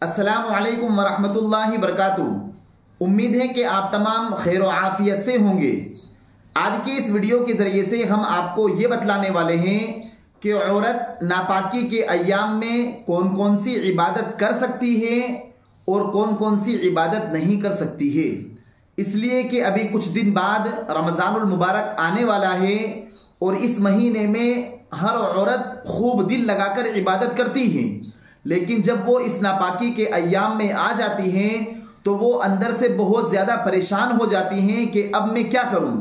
अस्सलामुअलैकुम वरहमतुल्लाहि वबरकातुहू। उम्मीद है कि आप तमाम खैर व आफियत से होंगे। आज के इस वीडियो के ज़रिए से हम आपको ये बतलाने वाले हैं कि औरत नापाकी के अय्याम में कौन कौन सी इबादत कर सकती है और कौन कौन सी इबादत नहीं कर सकती है। इसलिए कि अभी कुछ दिन बाद रमज़ानुल मुबारक आने वाला है और इस महीने में हर औरत खूब दिल लगाकर इबादत करती है, लेकिन जब वो इस नापाकी के अय्याम में आ जाती हैं तो वो अंदर से बहुत ज़्यादा परेशान हो जाती हैं कि अब मैं क्या करूं।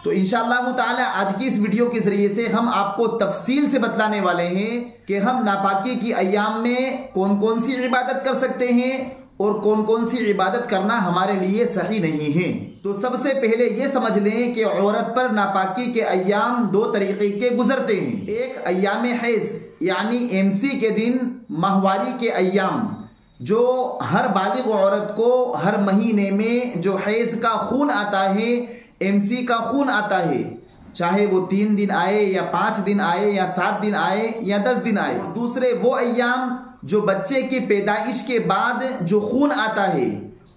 तो इंशाअल्लाह ताला आज की इस वीडियो के ज़रिए से हम आपको तफसील से बतलाने वाले हैं कि हम नापाकी के अय्याम में कौन कौन सी इबादत कर सकते हैं और कौन कौन सी इबादत करना हमारे लिए सही नहीं है। तो सबसे पहले ये समझ लें कि औरत पर नापाकी के अय्याम दो तरीके के गुजरते हैं। एक अय्याम हैज़ यानी एमसी के दिन, माहवारी के अय्याम जो हर बालिग औरत को हर महीने में जो हैज़ का खून आता है, एमसी का खून आता है, चाहे वो 3 दिन आए या 5 दिन आए या 7 दिन आए या 10 दिन आए। दूसरे वो अय्याम जो बच्चे की पैदाइश के बाद जो खून आता है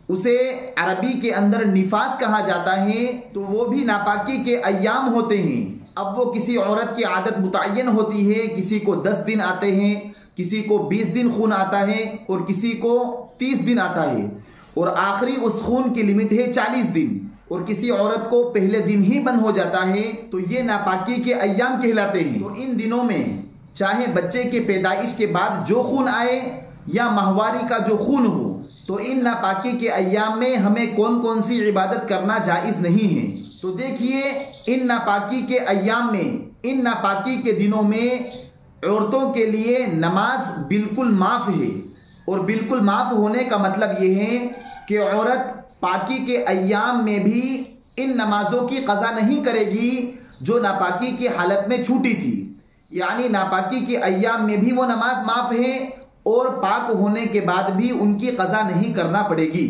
उसे अरबी के अंदर निफास कहा जाता है, तो वो भी नापाकी के अय्याम होते हैं। अब वो किसी औरत की आदत मुतय्यन होती है, किसी को 10 दिन आते हैं, किसी को 20 दिन खून आता है और किसी को 30 दिन आता है और आखिरी उस खून की लिमिट है 40 दिन और किसी औरत को पहले दिन ही बंद हो जाता है, तो ये नापाकी के अय्याम कहलाते हैं। तो इन दिनों में चाहे बच्चे के पैदाइश के बाद जो खून आए या माहवारी का जो खून हो, तो इन नापाकी के अय्याम में हमें कौन कौन सी इबादत करना जायज़ नहीं है। तो देखिए, इन नापाकी के अय्याम में, इन नापाकी के दिनों में औरतों के लिए नमाज बिल्कुल माफ़ है। और बिल्कुल माफ़ होने का मतलब ये है कि औरत पाकी के अय्याम में भी इन नमाजों की क़ज़ा नहीं करेगी जो नापाकी की हालत में छूटी थी। यानी नापाकी के अय्याम में भी वो नमाज माफ़ है और पाक होने के बाद भी उनकी क़ज़ा नहीं करना पड़ेगी।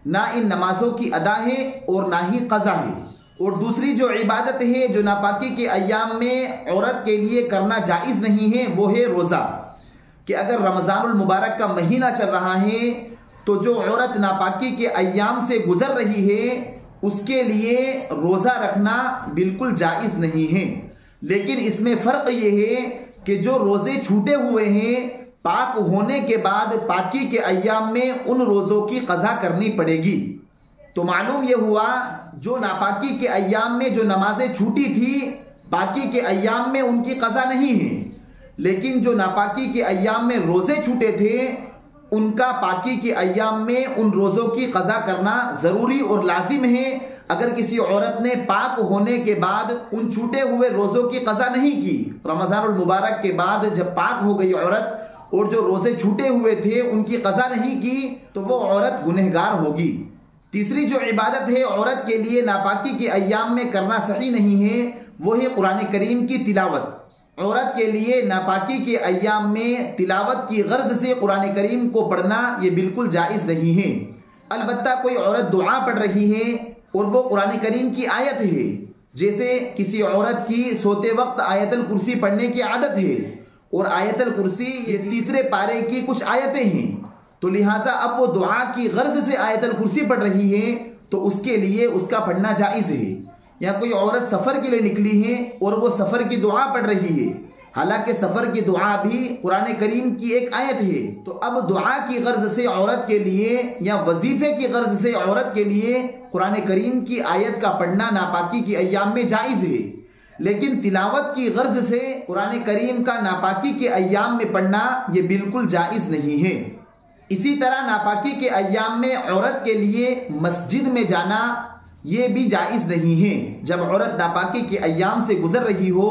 ना इन नमाजों की अदा है और ना ही क़ज़ा है। और दूसरी जो इबादत है जो नापाकी के अय्याम में औरत के लिए करना जायज़ नहीं है, वो है रोज़ा। कि अगर रमज़ानुल मुबारक का महीना चल रहा है तो जो औरत नापाकी के अय्याम से गुज़र रही है उसके लिए रोज़ा रखना बिल्कुल जायज़ नहीं है। लेकिन इसमें फ़र्क ये है कि जो रोज़े छूटे हुए हैं, पाक होने के बाद पाकी के अय्याम में उन रोज़ों की क़ज़ा करनी पड़ेगी। तो मालूम ये हुआ जो नापाकी के अय्याम में जो नमाजें छूटी थी, पाकी के अय्याम में उनकी क़ज़ा नहीं है, लेकिन जो नापाकी के अय्याम में रोज़े छूटे थे उनका पाकी के अय्याम में उन रोज़ों की क़ज़ा करना ज़रूरी और लाजिम है। अगर किसी औरत ने पाक होने के बाद उन छूटे हुए रोज़ों की क़ज़ा नहीं की, रमज़ानुल मुबारक के बाद जब पाक हो गई औरत और जो रोज़े छूटे हुए थे उनकी क़ज़ा नहीं की, तो वो औरत गुनहगार होगी। तीसरी जो इबादत है औरत के लिए नापाकी के अय्याम में करना सही नहीं है, वो है कुरान करीम की तिलावत। औरत के लिए नापाकी के अय्याम में तिलावत की गर्ज से कुरान करीम को पढ़ना ये बिल्कुल जायज़ नहीं है। अलबत्ता कोई औरत दुआ पढ़ रही है और वो कुरान करीम की आयत है, जैसे किसी औरत की सोते वक्त आयतल कुर्सी पढ़ने की आदत है और आयतल कुर्सी ये 3 पारे की कुछ आयतें हैं, तो लिहाजा अब वो दुआ की गर्ज से आयतल कुर्सी पढ़ रही है तो उसके लिए उसका पढ़ना जायज़ है। या कोई औरत सफ़र के लिए निकली है और वो सफ़र की दुआ पढ़ रही है, हालांकि सफ़र की दुआ भी कुरान करीम की एक आयत है, तो अब दुआ की गर्ज से औरत के लिए या वजीफ़े की गर्ज से औरत के लिए कुरान करीम की आयत का पढ़ना नापाकी के अय्याम में जायज़ है। लेकिन तिलावत की गर्ज से कुरान करीम का नापाकी के अय्याम में पढ़ना ये बिल्कुल जायज़ नहीं है। इसी तरह नापाकी के अय्याम में औरत के लिए मस्जिद में जाना ये भी जायज़ नहीं है। जब औरत नापाकी के अय्याम से गुजर रही हो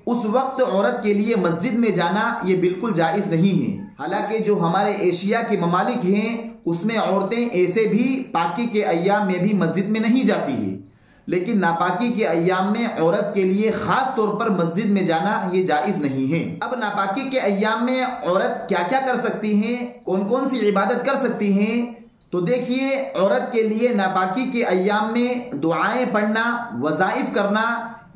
उस वक्त औरत के लिए मस्जिद में जाना ये बिल्कुल जायज़ नहीं है। हालांकि जो हमारे एशिया के ममालिक हैं उसमें औरतें ऐसे भी पाकी के अय्याम में भी मस्जिद में नहीं जाती है, लेकिन नापाकी के अय्याम में औरत के लिए ख़ास तौर पर मस्जिद में जाना ये जायज़ नहीं है। अब नापाकी के अय्याम में औरत क्या क्या कर सकती हैं, कौन कौन सी इबादत कर सकती हैं, तो देखिए, औरत के लिए नापाकी के अय्याम में दुआएं पढ़ना, वज़ाइफ करना,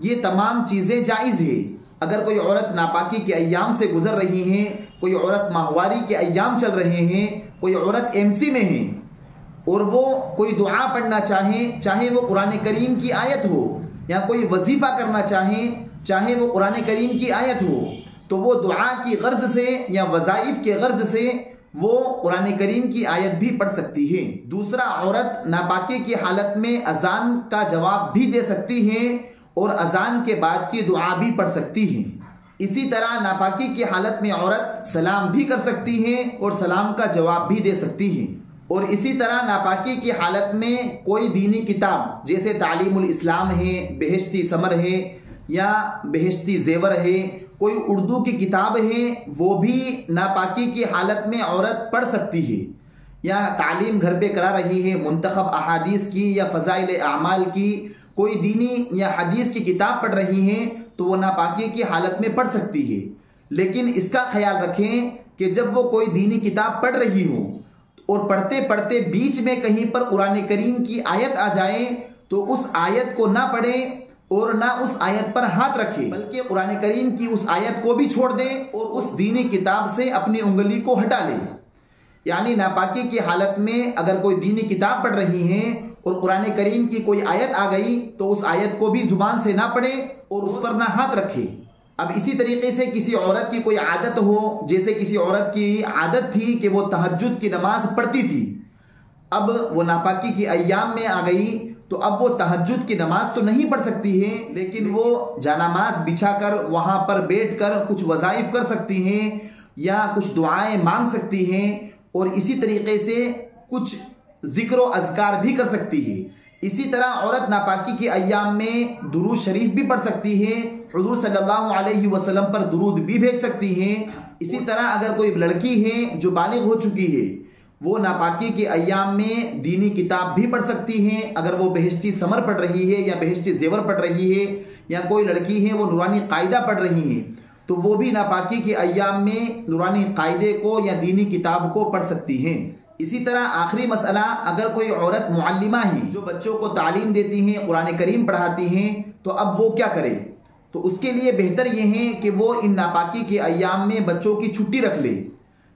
ये तमाम चीज़ें जायज़ है। अगर कोई औरत नापाकी के अय्याम से गुजर रही हैं, कोई औरत माहवारी के अय्याम चल रहे हैं, कोई औरत एमसी में है और वो कोई दुआ पढ़ना चाहे, चाहे वो कुरान करीम की आयत हो, या कोई वजीफा करना चाहे, चाहे वो कुरान करीम की आयत हो, तो वो दुआ की गर्ज से या वज़ाइफ के गर्ज से वो कुरान करीम की आयत भी पढ़ सकती है। दूसरा, औरत नापाकी की हालत में अजान का जवाब भी दे सकती है और अजान के बाद की दुआ भी पढ़ सकती है। इसी तरह नापाकी की हालत में औरत सलाम भी कर सकती है और सलाम का जवाब भी दे सकती है। और इसी तरह नापाकी की हालत में कोई दीनी किताब जैसे तालीमुल इस्लाम है, बेहश्ती समर है या बेहश्ती जेवर है, कोई उर्दू की किताब है, वो भी नापाकी की हालत में औरत पढ़ सकती है। या तालीम घर पे करा रही है मुंतखब अहादीस की या फ़ज़ाइल आमाल की, कोई दीनी या हदीस की किताब पढ़ रही है, तो वो नापाकी की हालत में पढ़ सकती है। लेकिन इसका ख्याल रखें कि जब वो कोई दीनी किताब पढ़ रही हो और पढ़ते पढ़ते बीच में कहीं पर कुरान करीम की आयत आ जाए, तो उस आयत को ना पढ़े और ना उस आयत पर हाथ रखे, बल्कि कुरान करीम की उस आयत को भी छोड़ दे और उस दीनी किताब से अपनी उंगली को हटा ले। यानी नापाकी की हालत में अगर कोई दीनी किताब पढ़ रही है और कुरान करीम की कोई आयत आ गई, तो उस आयत को भी जुबान से ना पढ़े और उस पर ना हाथ रखे। अब इसी तरीके से किसी औरत की कोई आदत हो, जैसे किसी औरत की आदत थी कि वो तहज्जुद की नमाज पढ़ती थी, अब वो नापाकी की अय्याम में आ गई, तो अब वो तहज्जुद की नमाज तो नहीं पढ़ सकती है, लेकिन वो जानामाज बिछाकर वहां पर बैठकर कुछ वज़ाइफ कर सकती हैं या कुछ दुआएं मांग सकती हैं और इसी तरीके से कुछ जिक्र व अज़कार भी कर सकती है। इसी तरह औरत नापाकी के अय्याम में दुरूद शरीफ भी पढ़ सकती है, हुज़ूर सल्लल्लाहु अलैहि वसल्लम पर दुरूद भी भेज सकती है। इसी तरह अगर कोई लड़की है जो बालिग हो चुकी है, वो नापाकी के अय्याम में दीनी किताब भी पढ़ सकती हैं। अगर वो बेहश्ती समर पढ़ रही है या बेहश्ती जेवर पढ़ रही है, या कोई लड़की है वो नूरानी कायदा पढ़ रही है, तो वो भी नापाकी के अय्याम में नूरानी कायदे को या दीनी किताब को पढ़ सकती हैं। इसी तरह आखिरी मसला, अगर कोई औरत मुअल्लिमा है जो बच्चों को तालीम देती हैं, कुरान करीम पढ़ाती हैं, तो अब वो क्या करे? तो उसके लिए बेहतर ये है कि वो इन नापाकी के अय्याम में बच्चों की छुट्टी रख ले।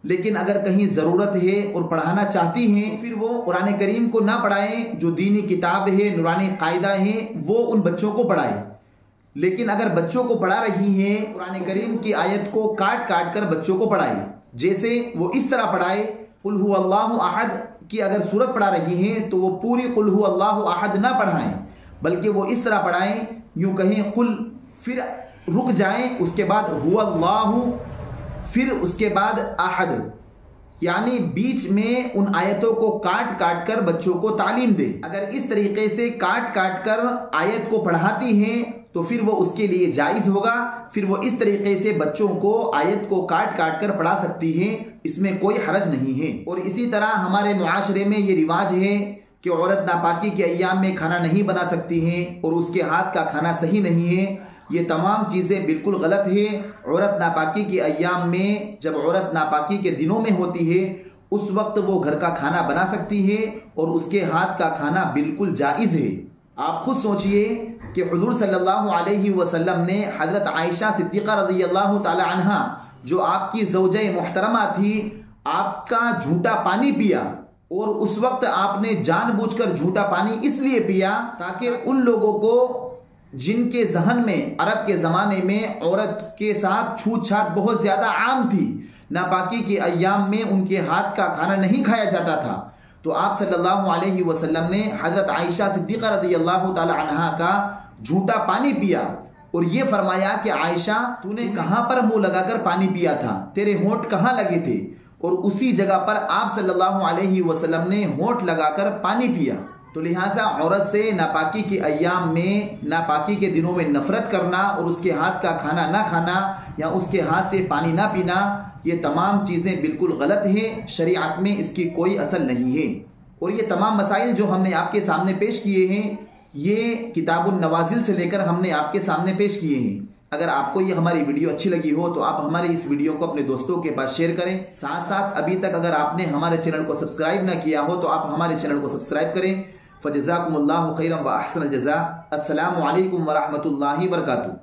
लेकिन अगर कहीं ज़रूरत है और पढ़ाना चाहती हैं, फिर वो कुरान करीम को ना पढ़ाएं, जो दीनी किताब है, नूरानी कायदा है, वो उन बच्चों को पढ़ाए। लेकिन अगर बच्चों को पढ़ा रही हैं, कुरान करीम की आयत को काट काट कर बच्चों को पढ़ाए। जैसे वो इस तरह पढ़ाए, कुल हु अल्लाहु अहद की अगर सूरत पढ़ा रही हैं, तो वो पूरी कुल हु अल्लाहु अहद ना पढ़ाएं, बल्कि वो इस तरह पढ़ाएं, यूं कहें कुल, फिर रुक जाएं, उसके बाद हु अल्लाहु, फिर उसके बाद अहद, यानी बीच में उन आयतों को काट काट कर बच्चों को तालीम दे। अगर इस तरीके से काट काट कर आयत को पढ़ाती हैं, तो फिर वो उसके लिए जायज़ होगा। फिर वो इस तरीके से बच्चों को आयत को काट काट कर पढ़ा सकती हैं, इसमें कोई हरज नहीं है। और इसी तरह हमारे मुआशरे में ये रिवाज है कि औरत नापाकी के अय्याम में खाना नहीं बना सकती है और उसके हाथ का खाना सही नहीं है। ये तमाम चीज़ें बिल्कुल गलत है। औरत नापाकी के अय्याम में, जब औरत नापाकी के दिनों में होती है, उस वक्त वो घर का खाना बना सकती है और उसके हाथ का खाना बिल्कुल जायज़ है। आप खुद सोचिए कि हुज़ूर सल्लल्लाहु अलैहि वसल्लम ने हज़रत आयशा सिद्दीक़ा रज़ियल्लाहु ताला अन्हा, जो आपकी ज़ौजे मुहतरमा थी, आपका झूठा पानी पिया और उस वक्त आपने जानबूझकर झूठा पानी इसलिए पिया ताकि उन लोगों को जिनके जहन में अरब के ज़माने में औरत के साथ छूत छात बहुत ज़्यादा आम थी, नापाकी के अय्याम में उनके हाथ का खाना नहीं खाया जाता था, तो आप सल्लल्लाहु अलैहि वसल्लम ने हज़रत आयशा सिद्दीक़ा रज़ियल्लाहु ताला अन्हा का झूठा पानी पिया और ये फरमाया कि आयशा, तूने कहाँ पर मुंह लगाकर पानी पिया था, तेरे होंठ कहाँ लगे थे? और उसी जगह पर आप सल्लल्लाहु अलैहि वसल्लम ने होंठ लगाकर पानी पिया। तो लिहाजा औरत से नापाकी के अय्याम में, नापाकी के दिनों में नफरत करना और उसके हाथ का खाना ना खाना या उसके हाथ से पानी ना पीना, ये तमाम चीज़ें बिल्कुल गलत हैं। शरीअत में इसकी कोई असल नहीं है। और ये तमाम मसाइल जो हमने आपके सामने पेश किए हैं, ये किताबुन नवाजिल से लेकर हमने आपके सामने पेश किए हैं। अगर आपको ये हमारी वीडियो अच्छी लगी हो तो आप हमारे इस वीडियो को अपने दोस्तों के पास शेयर करें। साथ साथ अभी तक अगर आपने हमारे चैनल को सब्सक्राइब ना किया हो तो आप हमारे चैनल को सब्सक्राइब करें। फ़जज़ाकुमुल्लाहु खैरन व अहसनल जज़ा। अस्सलामु अलैकुम व रहमतुल्लाहि व बरकातुहू।